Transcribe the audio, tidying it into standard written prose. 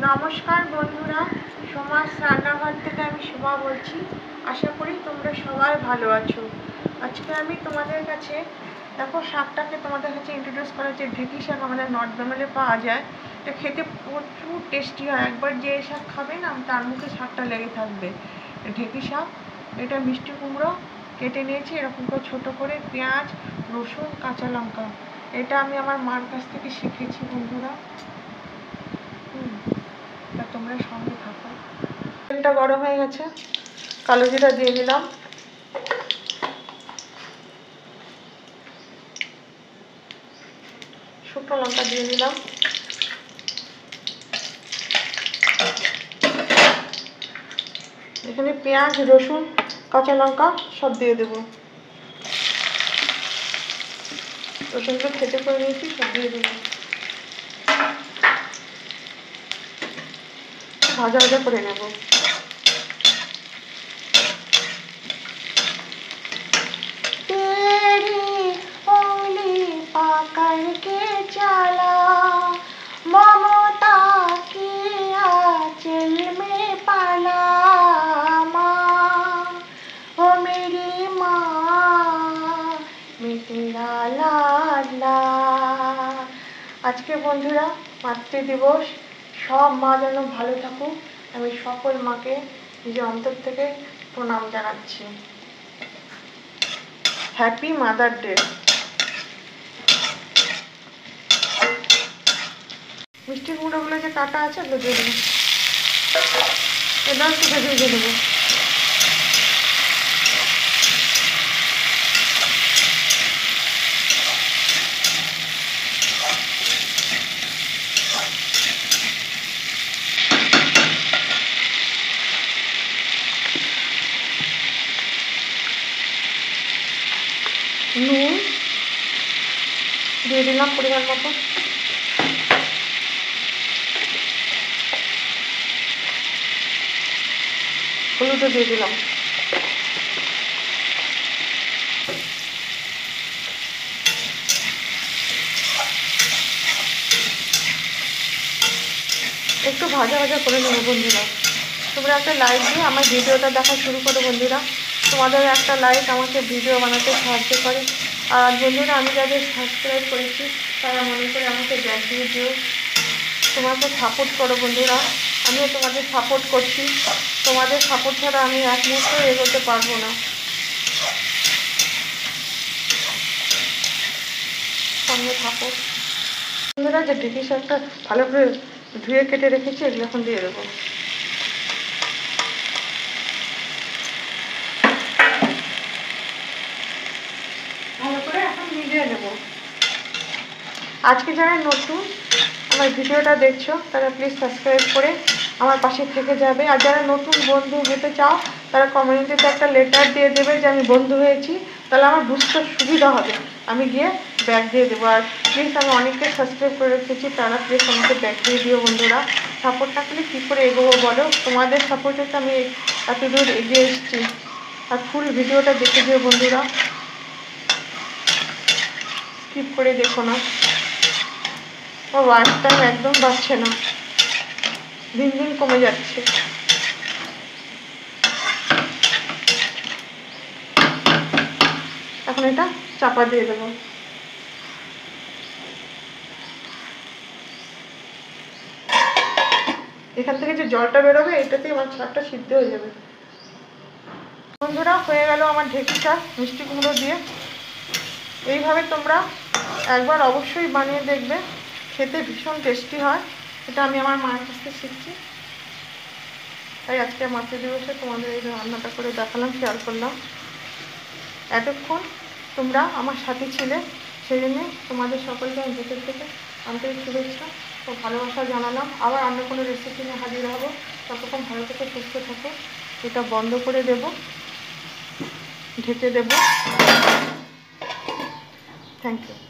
নমস্কার বন্ধুরা, সমাজ রান্নাঘর থেকে আমি শোভা বলছি। আশা করি তোমরা সবাই ভালো আছো। আজকে আমি তোমাদের কাছে দেখো শাকটাকে তোমাদের কাছে ইন্ট্রোডিউস করা হচ্ছে। ঢেঁকি শাক আমাদের নর্থ বেঙ্গলে পাওয়া যায়। এটা খেতে প্রচুর টেস্টি হয়। একবার যে শাক খাবে না তার মুখে শাকটা লেগে থাকবে। ঢেঁকি শাক, এটা মিষ্টি কুমড়ো কেটে নিয়েছি এরকম করে ছোটো করে, পেঁয়াজ, রসুন, কাঁচা লঙ্কা। এটা আমি আমার মার কাছ থেকে শিখেছি বন্ধুরা। তা তোমরা সঙ্গে থাকো। তেলটা গরম হয়ে গেছে, কালো জিরা দিয়ে দিলাম, শুকনো লঙ্কা দিয়ে দিলাম, এখানে পেঁয়াজ, রসুন, কাঁচা লঙ্কা সব দিয়ে দেবো। রসুনটা খেতে করে নিয়েছি, সব দিয়ে দেবো। ভাজা ভাজা করে নেব। ममता के आंचल में पाला माँ, ओ मेरी माँ मैं तेरा लाडला। আজকে বন্ধুরা মাতৃ দিবস। সব মা যেন ভালো থাকুক, আমি সকল মাকে নিজের অন্তর থেকে প্রণাম জানাচ্ছি। Happy mother day. মিষ্টি কুমড়োগুলো যে কাটা আছে ওগুলো দিয়ে দেবো। এটাও একটু ভেজে দিয়ে দেবো। নুন দিয়ে দিলাম পরিমাণ মতো, হলুদও দিয়ে দিলাম, একটু ভাজা ভাজা করে নেবো বন্ধুরা। তোমরা একটা লাইক দিয়ে আমার ভিডিওটা দেখা শুরু করো বন্ধুরা। তোমাদের একটা লাইক আমাকে ভিডিও বানাতে সাহায্য করে। আর বন্ধুরা, আমি যাদের সাবস্ক্রাইব করেছি তারা মনে করে আমাকে ব্যাক দিয়ে দিও। তোমাকে সাপোর্ট করো বন্ধুরা, আমিও তোমাদের সাপোর্ট করছি। তোমাদের সাপোর্ট ছাড়া আমি এক মুহূর্ত এগোতে পারবো না। সঙ্গে থাকো বন্ধুরা। যে ঢেঁকি শাকটা ভালো করে ধুয়ে কেটে রেখেছি এগুলো এখন দিয়ে দেবো। ভালো করে এখন মিলিয়ে নেব। আজকে যারা নতুন আমার ভিডিওটা দেখছো তারা প্লিজ সাবস্ক্রাইব করে আমার পাশে থেকে যাবে। আর যারা নতুন বন্ধু হতে চাও তারা কমিউনিটিতে একটা লেটার দিয়ে দেবে যে আমি বন্ধু হয়েছি, তাহলে আমার বুঝতে সুবিধা হবে। আমি গিয়ে ব্যাগ দিয়ে দেবো। আর প্লিজ আমি অনেককে সাবস্ক্রাইব করে রেখেছি, তারা প্লিজ আমাকে ব্যাগ দিয়ে দিও বন্ধুরা। সাপোর্ট না করলে কী করে এগোবো বলো? তোমাদের সাপোর্টে তো আমি এত দূর এগিয়ে এসেছি। আর ফুল ভিডিওটা দেখে দিও বন্ধুরা, স্কিপ করে দেখো না। ও ওয়াচ টাইম একদম বাড়ছে না, দিন দিন কমে যাচ্ছে। এখন এটা চাপা দিয়ে দেবো। এখান থেকে যে জলটা বেরোবে এটাতেই আমার শাকটা সিদ্ধ হয়ে যাবে বন্ধুরা। হয়ে গেল আমার ঢেঁকি শাক মিষ্টি কুমড়ো দিয়ে। এইভাবে তোমরা একবার অবশ্যই বানিয়ে দেখবে, খেতে ভীষণ টেস্টি হয়। এটা আমি আমার মায়ের কাছ থেকে শিখছি, তাই আজকে মাতৃ দিবসে তোমাদের এই রান্নাটা করে দেখালাম, শেয়ার করলাম। এতক্ষণ তোমরা আমার সাথে ছিলে, সেই জন্যে তোমাদের সকলকে আমি ভেতর থেকে আন্তরিক শুভেচ্ছা ও ভালোবাসা জানালাম। আবার অন্য কোনো রেসিপি নিয়ে হাজির হবো। ততক্ষণ ভালো থেকে সুস্থ থাকো। এটা বন্ধ করে দেব, ঢেকে দেব। Thank you.